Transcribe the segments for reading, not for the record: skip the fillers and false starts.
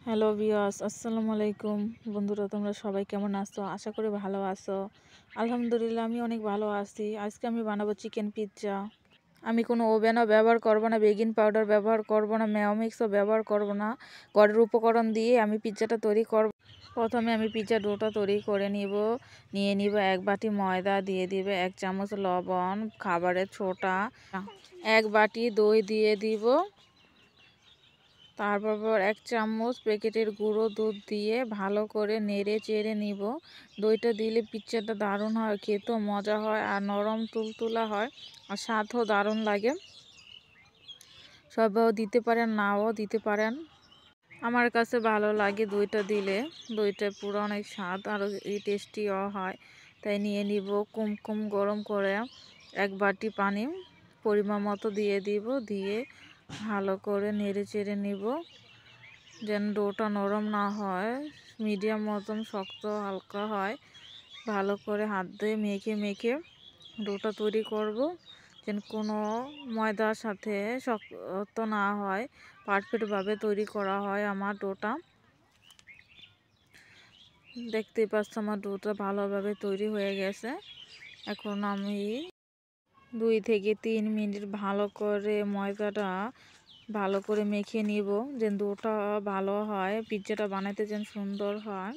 Hello viewers, আসসালামু আলাইকুম। বন্ধুরা, তোমরা সবাই কেমন আছো? আশা করি ভালো আছো। আলহামদুলিল্লাহ, আমি অনেক ভালো আছি। আজকে আমি বানাবো চিকেন পিৎজা। আমি কোনো ওভেনও ব্যবহার করব না, বেকিং পাউডার ব্যবহার করব না, মেয়োনিজও ব্যবহার করব না। ঘরের উপকরণ দিয়ে আমি পিৎজাটা তৈরি করব। প্রথমে আমি পিৎজা ডোটা তৈরি করে নিয়ে নিব 1 বাটি ময়দা, দিয়ে দিবে 1 চামচ লবণ, খাবারের ছোটা, 1 বাটি দই দিয়ে দিব। তারপর 1 চামচ প্যাকেটের গুঁড়ো দুধ দিয়ে ভালো করে নেড়ে চেড়ে নিব। দইটা দিলে পিৎজাটা দারুণ হয়, খেতেও মজা হয় আর নরম তুলতুলা হয় আর স্বাদও দারুণ লাগে। সবাইও দিতে পারেন, নাও দিতে পারেন। আমার কাছে ভালো লাগে দইটা দিলে। দইটা পুরো অনেক স্বাদ আর টেস্টিও হয়। তাই নিয়ে নিব কুমকুম গরম করে 1 বাটি পানি পরিমাণ মতো দিয়ে দিব। দিয়ে ভালো করে নেড়ে চেড়ে নিব, যেন ডোটা নরম না হয়, মিডিয়াম মতন শক্ত হালকা হয়। ভালো করে হাত দিয়ে মেখে মেখে ডোটা তৈরি করব, যেন কোনো ময়দার সাথে শক্ত না হয়, পারফেক্টভাবে তৈরি করা হয় আমার ডোটা। দেখতেই পাচ্ছ আমার ডোটা ভালোভাবে তৈরি হয়ে গেছে। এখন আমি 2 থেকে 3 মিনিট ভালো করে ময়দাটা ভালো করে মেখে নিব, যেন ডোটা ভালো হয়, পিৎজাটা বানাতে যেন সুন্দর হয়।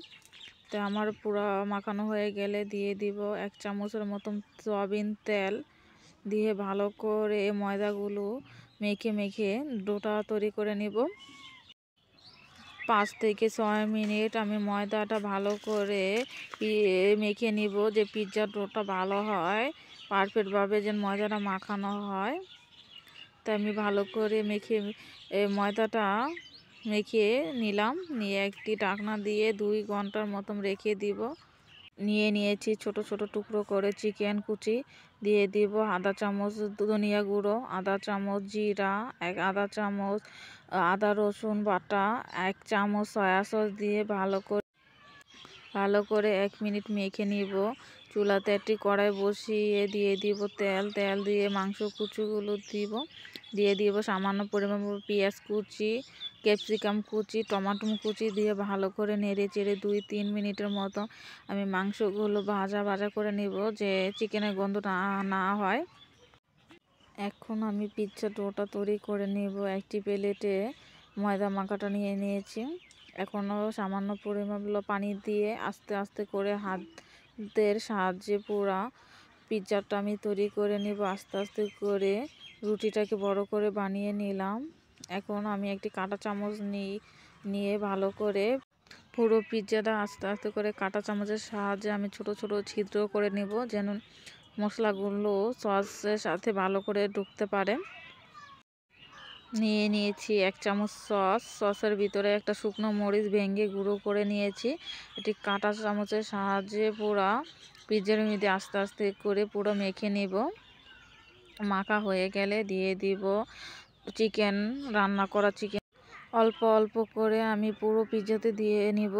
তো আমার পুরো মাখানো হয়ে গেলে দিয়ে দিব 1 চামচের মতন সয়াবিন তেল। দিয়ে ভালো করে ময়দাগুলো মেখে মেখে ডোটা তৈরি করে নিব। 5 থেকে 6 মিনিট আমি ময়দাটা ভালো করে মেখে নিব, যে পিৎজার ডোটা ভালো হয়, পারফেক্টভাবে যেন ময়দাটা মাখানো হয়। তাই আমি ভালো করে ময়দাটা মেখে নিলাম। নিয়ে একটি ঢাকনা দিয়ে 2 ঘন্টার মতন রেখে দিব। নিয়েছি ছোট ছোট টুকরো করে চিকেন কুচি, দিয়ে দিব আধা চামচ ধনিয়া গুঁড়ো, আধা চামচ জিরা, আধা চামচ আদা রসুন বাটা, 1 চামচ সয়া সস দিয়ে ভালো করে 1 মিনিট মেখে নিব। চুলাতে একটি কড়াই বসিয়ে দিয়ে দিব তেল দিয়ে মাংস কুচিগুলো দিয়ে দিব সামান্য পরিমাণ পেঁয়াজ কুচি, ক্যাপসিকাম কুচি, টমেটো কুচি দিয়ে ভালো করে নেড়ে চেড়ে 2-3 মিনিটের মতো আমি মাংসগুলো ভাজা করে নিব, যে চিকেনের গন্ধ না হয়। এখন আমি পিৎজা ডোটা তৈরি করে নিব। একটি প্লেটে ময়দা মাখাটা নিয়েছি। এখনও সামান্য পরিমাণ পানি দিয়ে আস্তে আস্তে করে হাতের সাহায্যে পুরা পিৎজাটা আমি তৈরি করে নিব। আস্তে আস্তে করে রুটিটাকে বড় করে বানিয়ে নিলাম। এখন আমি একটি কাঁটা চামচ নিয়ে ভালো করে পুরো পিৎজাটা আস্তে আস্তে করে কাঁটা চামচের সাহায্যে আমি ছোট ছোট ছিদ্র করে নেব, যেন মশলাগুলো সসের সাথে ভালো করে ঢুকতে পারে। নিয়েছি 1 চামচ সসের ভিতরে একটা শুকনো মরিচ ভেঙে গুঁড়ো করে নিয়েছি। এটি কাঁটা চামচের সাহায্যে পুরো পিৎজার মধ্যে আস্তে আস্তে করে পুরো মেখে নিব। মাখা হয়ে গেলে দিয়ে দিব রান্না করা চিকেন। অল্প অল্প করে আমি পুরো পিৎজাতে দিয়ে নিব।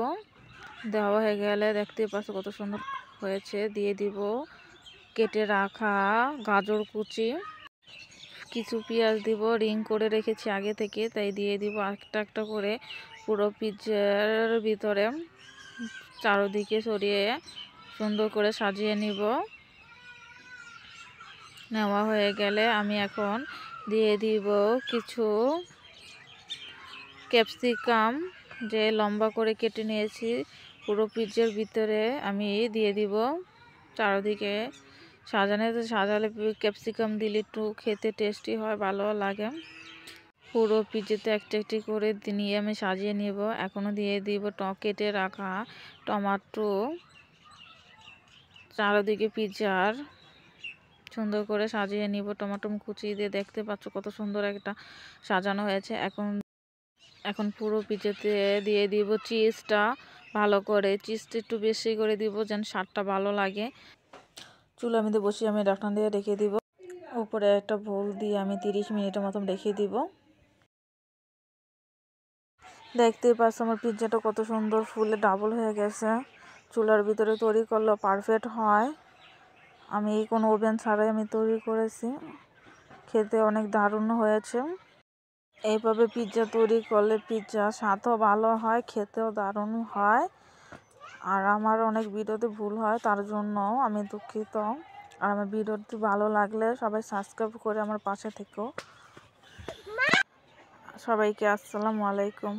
দেওয়া হয়ে গেলে দেখতে পাচ্ছ কত সুন্দর হয়েছে। দিয়ে দিব কেটে রাখা গাজর কুচি, কিছু পেঁয়াজ দিব, রিং করে রেখেছি আগে থেকে, তাই দিয়ে দিব একটা একটা করে পুরো পিৎজার ভিতরে চারদিকে ছড়িয়ে সুন্দর করে সাজিয়ে নেওয়া হয়ে গেলে আমি এখন দিয়ে দিব কিছু ক্যাপসিকাম, যে লম্বা করে কেটে নিয়েছি পুরো পিৎজার ভিতরে আমি দিয়ে দিব। চারদিকে সাজালে ক্যাপসিকাম দিলে একটু খেতে টেস্টি হয়, ভালো লাগে। পুরো পিৎজাতে একটি করে নিয়ে আমি সাজিয়ে নিব। এখনও দিয়ে দিব কেটে রাখা টমেটো। চারদিকে পিৎজার সুন্দর করে সাজিয়ে নিব টমেটো কুচি দিয়ে। দেখতে পাচ্ছ কত সুন্দর একটা সাজানো হয়েছে। এখন পুরো পিৎজাতে দিয়ে দিব চিজটা। ভালো করে চিজটা একটু বেশি করে দিব, যেন স্বাদটা ভালো লাগে। চুলার মধ্যে বসিয়ে আমি ঢাকনা দিয়ে রেখে দিব। উপরে একটা বোল দিয়ে আমি 30 মিনিটের মতন রেখে দিব। দেখতেই পাচ্ছ আমার পিৎজাটা কত সুন্দর ফুলে ডাবল হয়ে গেছে। চুলার ভিতরে তৈরি করলে পারফেক্ট হয়। আমি কোনো ওভেন ছাড়াই আমি তৈরি করেছি, খেতে অনেক দারুণ হয়েছে। এইভাবে পিৎজা তৈরি করলে পিৎজা স্বাদও ভালো হয়, খেতেও দারুণ হয়। আর আমার অনেক ভিডিওতে ভুল হয়, তার জন্য আমি দুঃখিত। আর আমার ভিডিওটি ভালো লাগলে সবাই সাবস্ক্রাইব করে আমার পাশে থেকো। সবাইকে আসসালামু আলাইকুম।